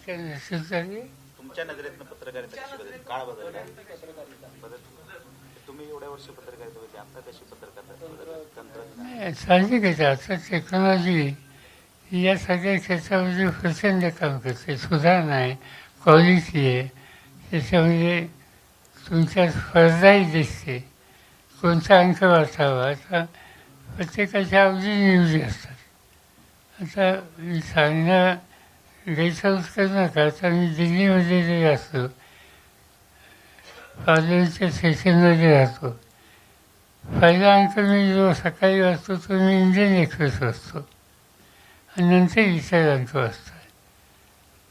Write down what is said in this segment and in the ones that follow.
तुमच्या नजरेतनं पत्रकारिता कशी बदलली? काळ बदलला तुम्ही एवढ्या वर्ष पत्रकारिता होती, आता कशी पत्रकारिता तंत्रज्ञान? साहजिकच आहे. आता टेक्नॉलॉजी या सगळ्या क्षेत्रामध्ये प्रचंड काम करते. सुधारणा आहे, क्वालिटी आहे, त्याच्यामध्ये तुमच्या स्पर्धाही दिसते. कोणता अंक वाचावा आता प्रत्येकाच्या अगदी निवडी असतात. आता मी सांगणं गैरसमज करू नका. आता मी दिल्लीमध्ये जे असतो, पार्लमेंटच्या सेशनमध्ये राहतो. पहिला अंक मी जो सकाळी वाचतो तो मी इंडियन एक्सप्रेस वाचतो आणि नंतर इतर अंक वाचतो.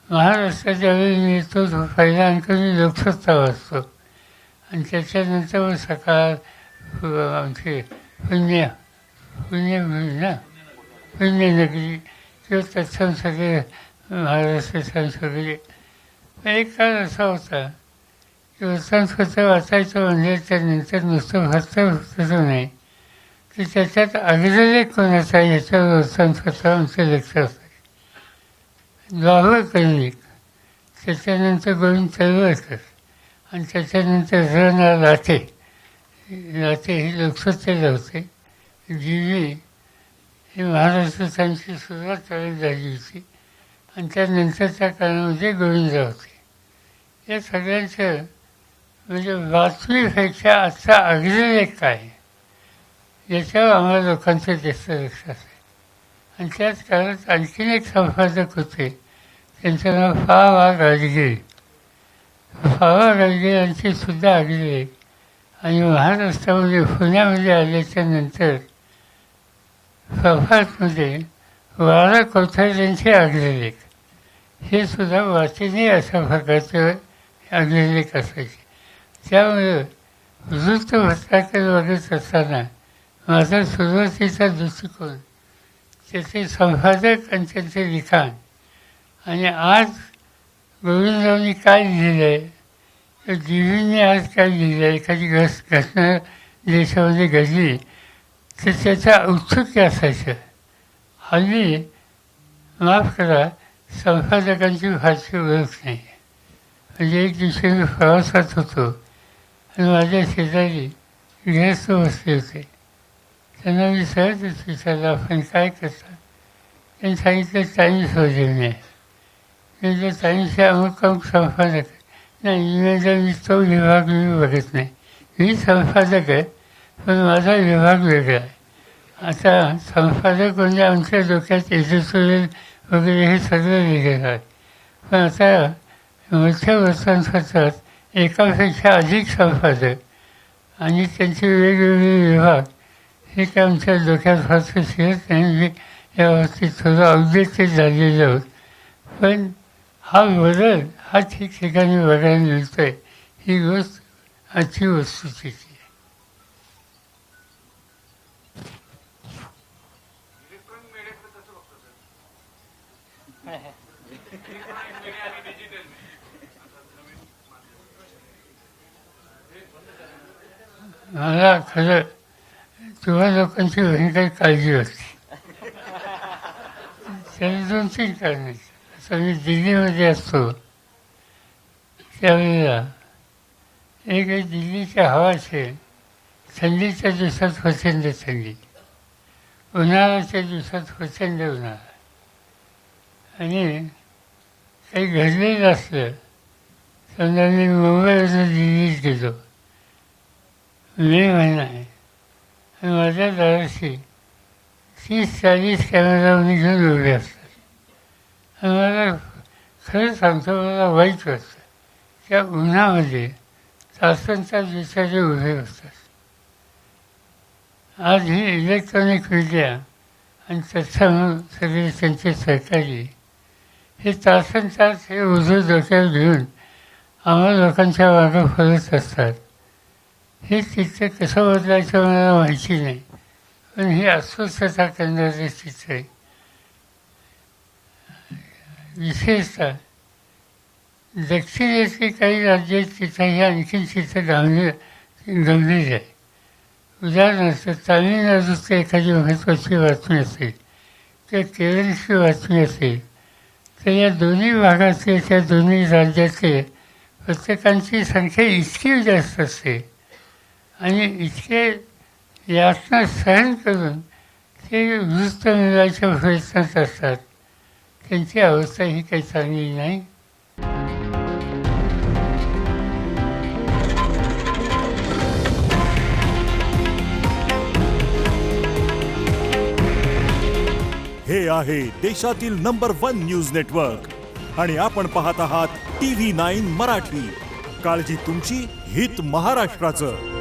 महाराष्ट्राच्या वेळी मी येतो तो पहिला अंक मी लोकसत्ता वाचतो आणि त्याच्यानंतर मग सकाळ आमचे पुण्यनगरी किंवा तत्सम सगळे महाराष्ट्र सगळे. एक काळ असा होता की वृत्तांतपत्र वाचायचं म्हणजे त्यानंतर नुसतं वृत्तपत्र नाही की त्याच्यात अग्रलेख कोणाचा याच्यावर वृत्तांतपत्र आमचं लक्ष असायचं. द्वाभर कर्णिक, त्याच्यानंतर गोविंद तळवळकर आणि त्याच्यानंतर र.ना. लाटे हे लोकसत्तेला होते. जी हे महाराष्ट्राची सुरुवात त्यावेळी झाली होती आणि त्यानंतरच्या काळामध्ये गोविंदराव होते. या सगळ्यांचं म्हणजे बातमीपेक्षा आजचा अग्रलेख काय याच्यावर आम्हाला लोकांचं जास्त लक्ष असेल. आणि त्याच काळात आणखीन एक संपादक होते, त्यांचं नाव फा.वा. गाडगीळ. फा.वा. गाडगीळ यांची सुद्धा अग्रलेख आणि महाराष्ट्रामध्ये पुण्यामध्ये आल्याच्या नंतर प्रभातमध्ये वारा कोठाऱ्यांचे अग्रलेख हे सुद्धा वाचनीय अशा प्रकारचे अग्रलेख असायचे. त्यामुळे वृत्तपत्राकडे बघत असताना माझा सुरुवातीचा दृष्टिकोन त्याचे संपादक आणि त्यांचे लिखाण आणि आज गोविंदरावनी काय लिहिलं आहे, जीवींनी आज काय लिहिलं आहे, एखादी घटना देशामध्ये घडली तर त्याचं औत्सुक्य असायचं. हल्ली माफ करा, संपादकांची फारशी ओळख नाही. म्हणजे एक दिवशी मी प्रवासात होतो आणि माझ्या शेजारी गृहस्थ बसले होते. त्यांना मी सहजच विचारलं, आपण काय करता? त्यांनी सांगितलं टाईम्समध्ये मी आहे. म्हणजे टाईम्सचे अमुक अमुक संपादक नाही. मी तो विभाग मी बघत नाही. मी संपादक आहे पण माझा विभाग वेगळा आहे. आता संपादक म्हणजे आमच्या डोक्यात एडिटोरियल वगैरे हे सगळं वेगळं आहे. पण आता मोठ्या वृत्तांतपत्रात एकापेक्षा अधिक संपादक आणि त्यांचे वेगवेगळे विभाग हे काय आमच्या डोक्यात फारसं शिरत नाही. मी याबाबतीत थोडं अवगत झालेलं आहोत. पण हा बदल हा ठिकठिकाणी बघायला मिळतो आहे. ही गोष्ट आजची वस्तुस्थिती आहे. मला खरं तुम्हा लोकांची भयंकर काळजी होती. त्याला 2-3 कारणं. असं मी दिल्लीमध्ये असतो त्यावेळेला एक दिल्लीच्या हवाचे थंडीच्या दिवसात प्रचंड थंडी, उन्हाळ्याच्या दिवसात प्रचंड उन्हाळा. आणि काही घडलेलं असलं समजा मी मुंबईवरून दिल्लीत गेलो, मे महिना आहे आणि माझ्या दाराशी 30-40 कॅमेरामॅन घेऊन उभे असतात आणि मला खरं सांगतो मला वाईट वाटतं. त्या उन्हामध्ये तासनतास बिचारे उभे असतात. आज ही इलेक्ट्रॉनिक मीडिया आणि तत्सम सगळे त्यांचे सहकारी हे तासनतास हे उजव डोक्यावर घेऊन आम्हा लोकांच्या मागं फरत असतात. हे चित्र कसं बदलायचं मला माहिती नाही, पण ही अस्वस्थता करणारे चित्र आहे. विशेषतः दक्षिणेतली काही राज्य आहेत तिथंही आणखीन चित्र गंभीर आहे. उदाहरणार्थ तामिळनाडूची एखादी महत्त्वाची बातमी असेल किंवा केरळची बातमी असेल तर या दोन्ही भागाचे त्या दोन्ही राज्याचे प्रत्येकांची संख्या इतकी जास्त असते आणि इतके यातना सहन करून ते वृत्त मिळवायच्या प्रयत्नात असतात. त्यांची अवस्था ही काही चांगली नाही. हे आहे देशातील नंबर 1 न्यूज नेटवर्क आणि आपण पाहत आहात TV9 मराठी. काळजी तुमची, हित महाराष्ट्राचं.